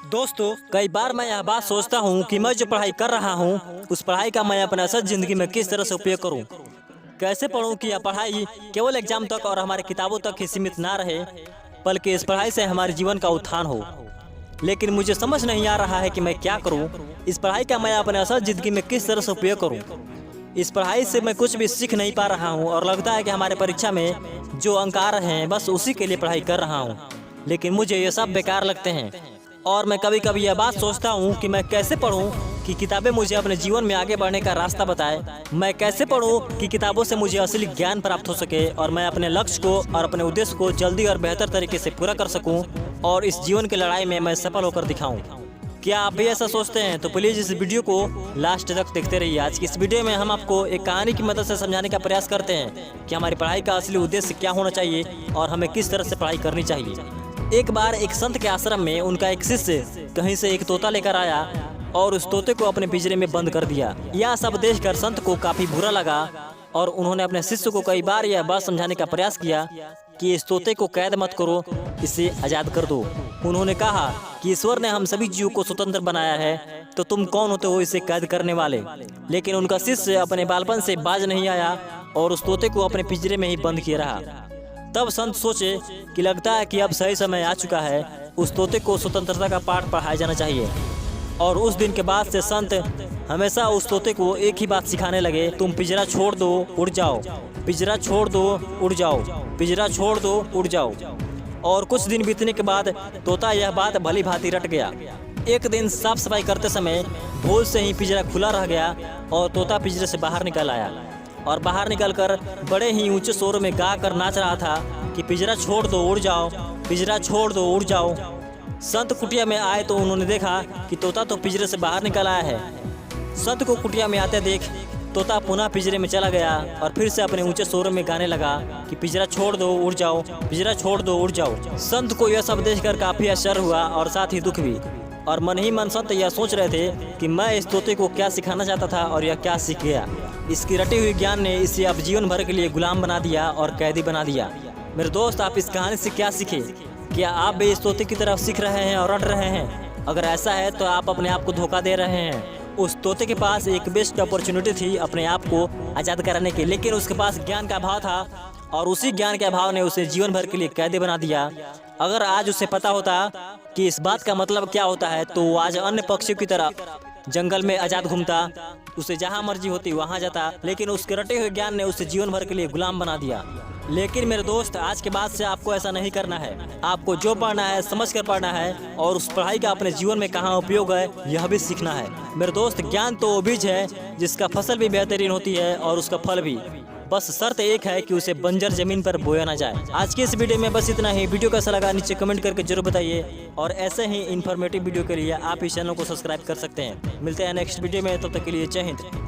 दोस्तों, कई बार मैं यह बात सोचता हूँ कि मैं जो पढ़ाई कर रहा हूँ उस पढ़ाई का मैं अपने असल जिंदगी में किस तरह से उपयोग करूँ। कैसे पढ़ूँ कि यह पढ़ाई केवल एग्जाम तक और हमारे किताबों तक ही सीमित ना रहे, बल्कि इस पढ़ाई से हमारे जीवन का उत्थान हो। लेकिन मुझे समझ नहीं आ रहा है कि मैं क्या करूँ। इस पढ़ाई का मैं अपने असल जिंदगी में किस तरह से उपयोग करूँ। इस पढ़ाई से मैं कुछ भी सीख नहीं पा रहा हूँ और लगता है कि हमारे परीक्षा में जो अंक आ रहे हैं बस उसी के लिए पढ़ाई कर रहा हूँ, लेकिन मुझे ये सब बेकार लगते हैं। और मैं कभी कभी यह बात सोचता हूँ कि मैं कैसे पढूं कि किताबें मुझे अपने जीवन में आगे बढ़ने का रास्ता बताए। मैं कैसे पढूं कि किताबों से मुझे असली ज्ञान प्राप्त हो सके और मैं अपने लक्ष्य को और अपने उद्देश्य को जल्दी और बेहतर तरीके से पूरा कर सकूं और इस जीवन की लड़ाई में मैं सफल होकर दिखाऊं। क्या आप भी ऐसा सोचते हैं? तो प्लीज़ इस वीडियो को लास्ट तक देखते रहिए। आज की इस वीडियो में हम आपको एक कहानी की मदद से समझाने का प्रयास करते हैं कि हमारी पढ़ाई का असली उद्देश्य क्या होना चाहिए और हमें किस तरह से पढ़ाई करनी चाहिए। एक बार एक संत के आश्रम में उनका एक शिष्य कहीं से एक तोता लेकर आया और उस तोते को अपने पिंजरे में बंद कर दिया। यह सब देखकर संत को काफी बुरा लगा और उन्होंने अपने शिष्य को कई बार यह बात समझाने का प्रयास किया कि इस तोते को कैद मत करो, इसे आजाद कर दो। उन्होंने कहा कि ईश्वर ने हम सभी जीवों को स्वतंत्र बनाया है, तो तुम कौन होते हो इसे कैद करने वाले। लेकिन उनका शिष्य अपने बालपन से बाज नहीं आया और उस तोते को अपने पिंजरे में ही बंद किए रहा। तब संत सोचे कि लगता है कि अब सही समय आ चुका है, उस तोते को स्वतंत्रता का पाठ पढ़ाया जाना चाहिए। और उस दिन के बाद से संत हमेशा उस तोते को एक ही बात सिखाने लगे, तुम पिंजरा छोड़ दो उड़ जाओ, पिंजरा छोड़ दो उड़ जाओ, पिंजरा छोड़ दो उड़ जाओ। और कुछ दिन बीतने के बाद तोता यह बात भली भांति रट गया। एक दिन साफ सफाई करते समय भूल से ही पिंजरा खुला रह गया और तोता पिंजरे से बाहर निकल आया और बाहर निकलकर बड़े ही ऊंचे शोर में गा कर नाच रहा था कि पिंजरा छोड़ दो उड़ जाओ, पिंजरा छोड़ दो उड़ जाओ। संत कुटिया में आए तो उन्होंने देखा कि तोता तो पिंजरे से बाहर निकल आया है। संत को कुटिया में आते देख तोता पुनः पिंजरे में चला गया और फिर से अपने ऊंचे शोर में गाने लगा कि पिंजरा छोड़ दो उड़ जाओ, पिंजरा छोड़ दो उड़ जाओ। संत को यह सब देखकर काफी आश्चर्य हुआ और साथ ही दुख भी, और मन ही मन संत यह सोच रहे थे कि मैं इस तोते को क्या सिखाना चाहता था और यह क्या सीख गया। इसकी रटी हुई ज्ञान ने इसे अब जीवन भर के लिए गुलाम बना दिया और कैदी बना दिया। मेरे दोस्त, आप इस कहानी से क्या सीखे? क्या आप भी इस तोते की तरफ सीख रहे हैं और रट रहे हैं? अगर ऐसा है तो आप अपने आप को धोखा दे रहे हैं। उस तोते के पास एक बेस्ट अपॉर्चुनिटी थी अपने आप को आज़ाद कराने की, लेकिन उसके पास ज्ञान का अभाव था और उसी ज्ञान के अभाव ने उसे जीवन भर के लिए कैदी बना दिया। अगर आज उसे पता होता कि इस बात का मतलब क्या होता है तो वो आज अन्य पक्षियों की तरह जंगल में आज़ाद घूमता, उसे जहाँ मर्जी होती वहाँ जाता, लेकिन उसके रटे हुए ज्ञान ने उसे जीवन भर के लिए गुलाम बना दिया। लेकिन मेरे दोस्त, आज के बाद से आपको ऐसा नहीं करना है। आपको जो पढ़ना है समझ कर पढ़ना है और उस पढ़ाई का अपने जीवन में कहाँ उपयोग है यह भी सीखना है। मेरे दोस्त, ज्ञान तो वो बीज है जिसका फसल भी बेहतरीन होती है और उसका फल भी, बस शर्त एक है कि उसे बंजर जमीन पर बोया ना जाए। आज की इस वीडियो में बस इतना ही। वीडियो कैसा लगा नीचे कमेंट करके जरूर बताइए और ऐसे ही इन्फॉर्मेटिव वीडियो के लिए आप इस चैनल को सब्सक्राइब कर सकते हैं। मिलते हैं नेक्स्ट वीडियो में, तब तक के लिए जय हिंद।